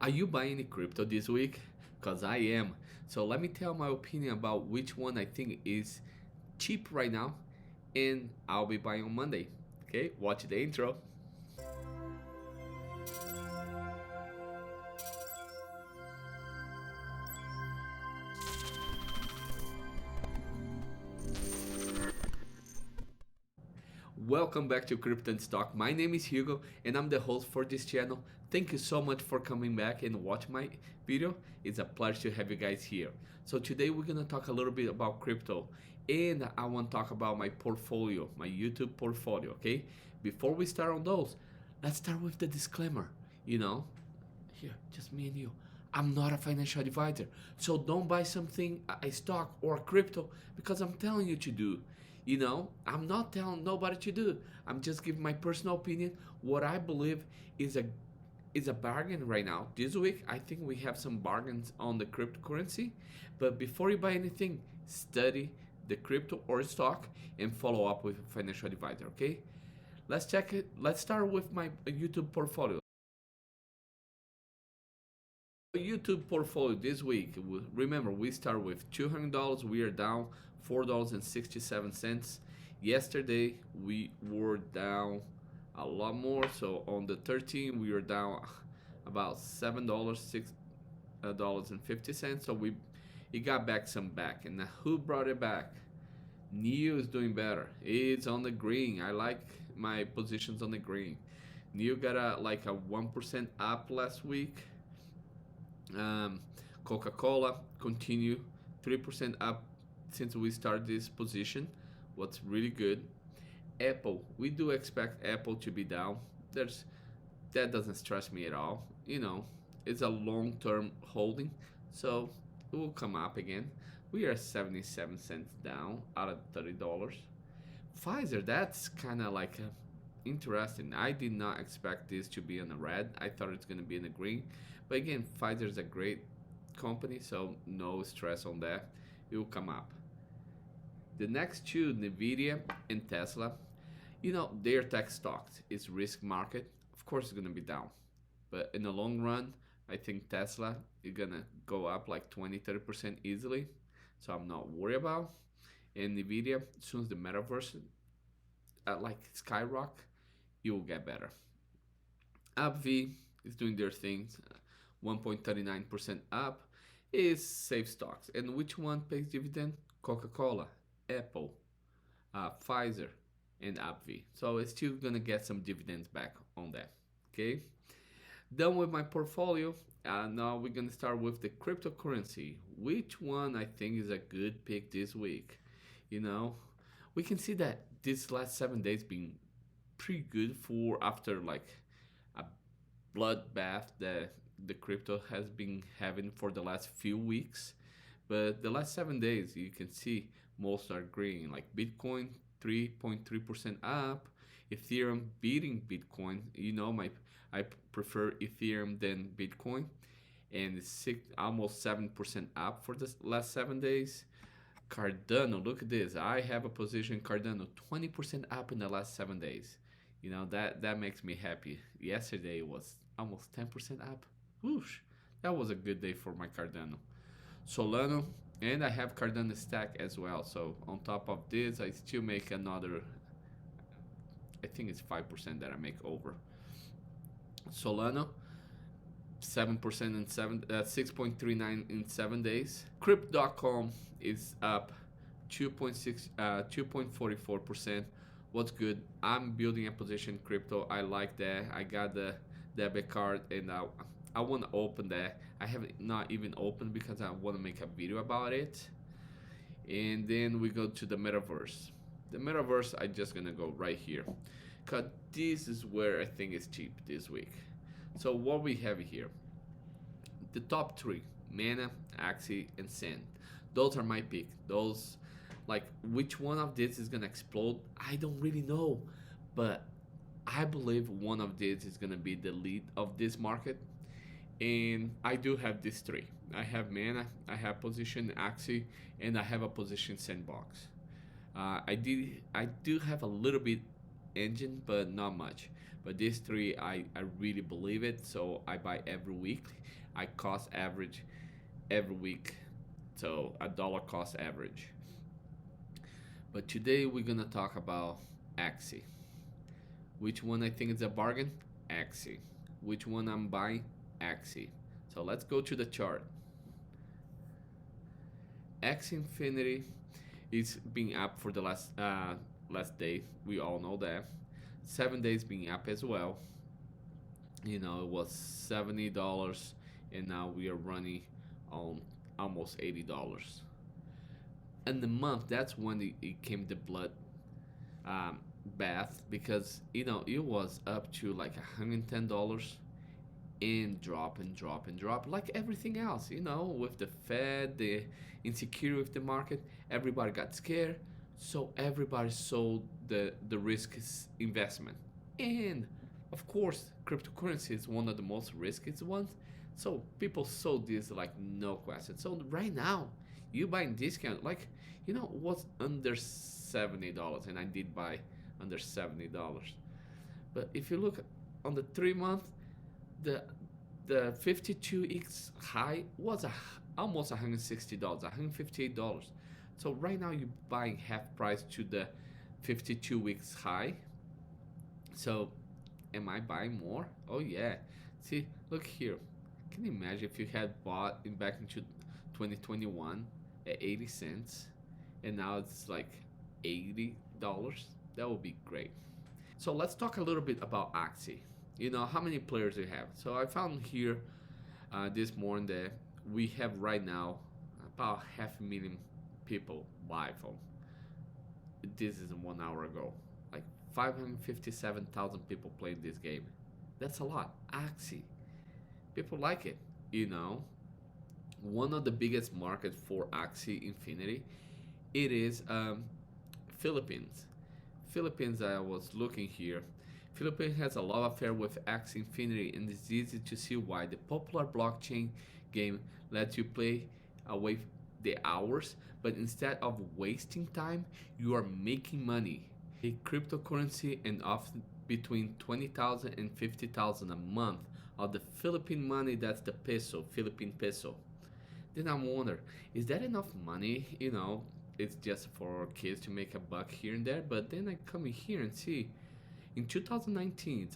Are you buying any crypto this week? Because I am. So let me tell my opinion about which one I think is cheap right now, and I'll be buying on Monday. Okay, watch the intro. Welcome back to Crypto and Stock. My name is Hugo and I'm the host for this channel. Thank you so much for coming back and watch my video. It's a pleasure to have you guys here. So today we're gonna talk a little bit about crypto, and I want to talk about my portfolio, my YouTube portfolio, okay? Before we start on those, let's start with the disclaimer. You know, here, just me and you. I'm not a financial advisor, so don't buy something, a stock or a crypto, because I'm telling you to do. I'm not telling nobody to do. I'm just giving my personal opinion. What I believe is a bargain right now. This week, I think we have some bargains on the cryptocurrency. But before you buy anything, study the crypto or stock and follow up with a financial advisor. Okay? Let's check it. Let's start with my YouTube portfolio. YouTube portfolio this week. Remember, we start with $200. We are down $4.67. Yesterday we were down a lot more. So on the 13th we were down about $7.50. So it got back some back. And who brought it back? NEO is doing better. It's on the green. I like my positions on the green. NEO got a 1% up last week. Coca Cola continue 3% up since we started this position. What's really good. Apple, we do expect Apple to be down. That doesn't stress me at all. It's a long-term holding, so it will come up again. We are 77 cents down out of $30. Pfizer, that's kind of interesting. I did not expect this to be in the red. I thought it's going to be in the green. But again, Pfizer is a great company, so no stress on that. It will come up. The next two, Nvidia and Tesla, their tech stocks is risk market. Of course, it's going to be down. But in the long run, I think Tesla is going to go up 20-30% easily. So I'm not worried about. And Nvidia, as soon as the Metaverse skyrocket, it will get better. AbbVie is doing their things. 1.39% up is safe stocks. And which one pays dividend? Coca Cola, Apple, Pfizer, and AbbVie. So it's still gonna get some dividends back on that. Okay. Done with my portfolio. Now we're gonna start with the cryptocurrency. Which one I think is a good pick this week? We can see that this last 7 days been pretty good for after a bloodbath that the crypto has been having for the last few weeks. But the last 7 days, you can see most are green, like Bitcoin 3.3% up, Ethereum beating Bitcoin. I prefer Ethereum than Bitcoin, and it's almost 7% up for the last 7 days. Cardano, look at this. I have a position Cardano 20% up in the last 7 days. That makes me happy. Yesterday was almost 10% up. Whoosh, that was a good day for my Cardano. Solano, and I have Cardano stack as well. So on top of this, I still make another, I think it's 5% that I make over. Solano, 7% in 6.39 in 7 days. Crypto.com is up 2.44%. What's good? I'm building a position crypto. I like that. I got the debit card, and I want to open that. I have not even opened because I want to make a video about it. And then we go to the Metaverse. The Metaverse, I'm just gonna go right here, because this is where I think it's cheap this week. So what we have here, the top three, Mana, Axie, and Sand. Those are my pick. Those, which one of these is gonna explode, I don't really know, but I believe one of these is gonna be the lead of this market. And I do have these three. I have Mana, I have position Axie, and I have a position Sandbox. I do have a little bit engine, but not much. But these three, I really believe it, so I buy every week. I cost average every week, so a dollar cost average. But today we're gonna talk about Axie. Which one I think is a bargain? Axie. Which one I'm buying? Axie. So let's go to the chart. Axie Infinity is being up for the last day. We all know that. 7 days being up as well. You know, it was $70, and now we are running on almost $80. And the month, that's when it came the blood um, bath, because you know it was up to like $110 and drop and drop and drop like everything else. You know, with the Fed, the insecurity with the market, everybody got scared, so everybody sold the risk investment. And of course, cryptocurrency is one of the most riskiest ones, so people sold this like no question. So right now, you buying discount like, you know, was under $70, and I did buy under $70. But if you look on the 3 month, the the 52x high was almost $160, $158. So right now you're buying half price to the 52 weeks high. So am I buying more? Oh yeah. See, look here. Can you imagine if you had bought in back into 2021 at 80 cents and now it's like $80? That would be great. So let's talk a little bit about Axie. You know, how many players you have. So I found here this morning that we have right now about 500,000 people live on. This is 1 hour ago. Like 557,000 people played this game. That's a lot. Axie. People like it. You know, one of the biggest markets for Axie Infinity, it is Philippines. Philippines, I was looking here. Philippines has a love affair with Axie Infinity, and it's easy to see why. The popular blockchain game lets you play away the hours, but instead of wasting time, you are making money. A cryptocurrency and often between 20,000 and 50,000 a month of the Philippine money, that's the peso, Philippine peso. Then I wonder, is that enough money? You know, it's just for kids to make a buck here and there, but then I come in here and see in 2019,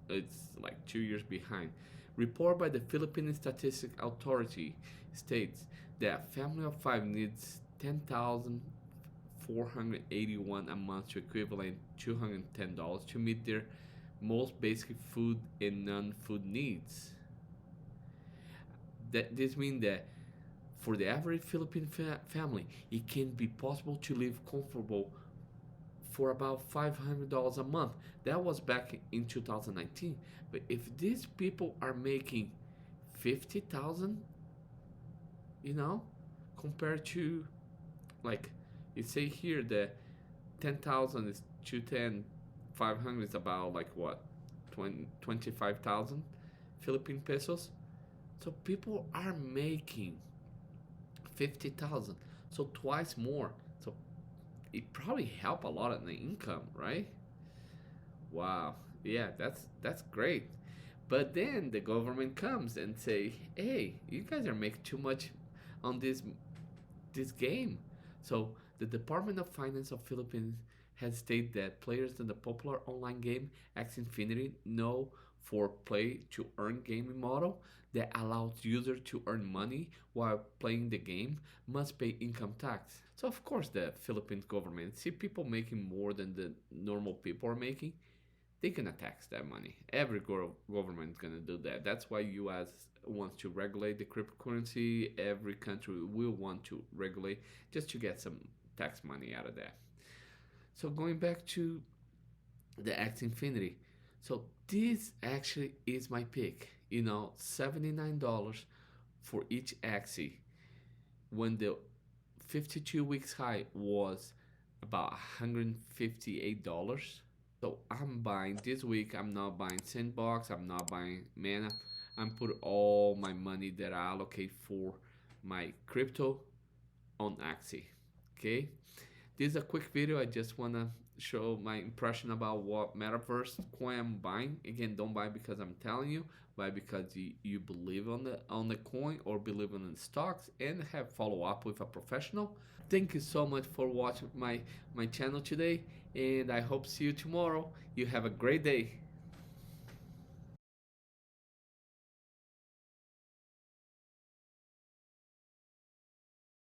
it's like 2 years behind. Report by the Philippine Statistics Authority states that a family of five needs 10,481 a month, to equivalent $210 to meet their most basic food and non-food needs. This means that for the average Philippine family, it can be possible to live comfortable for about $500 a month. That was back in 2019. But if these people are making 50,000, you know, compared to, like, it say here that 10,000 is 210, 500 is about like what, 25,000 Philippine pesos. So people are making 50,000, so twice more. So it probably help a lot in the income, right? Wow, yeah, that's great. But then the government comes and say, "Hey, you guys are making too much on this game." So the Department of Finance of Philippines has stated that players in the popular online game Axie Infinity know for play to earn gaming model that allows users to earn money while playing the game must pay income tax. So of course the Philippine government see people making more than the normal people are making, they're gonna tax that money. Every government is gonna do that. That's why U.S. wants to regulate the cryptocurrency. Every country will want to regulate just to get some tax money out of that. So going back to the Axie Infinity, so this actually is my pick. You know, $79 for each Axie when the 52 weeks high was about $158. So I'm buying this week. I'm not buying sandbox. I'm not buying mana. I'm put all my money that I allocate for my crypto on Axie. Okay, this is a quick video. I just wanna show my impression about what Metaverse coin I'm buying. Again, don't buy because I'm telling you. Buy because you believe on the coin or believe in the stocks, and have follow up with a professional. Thank you so much for watching my channel today, and I hope see you tomorrow. You have a great day.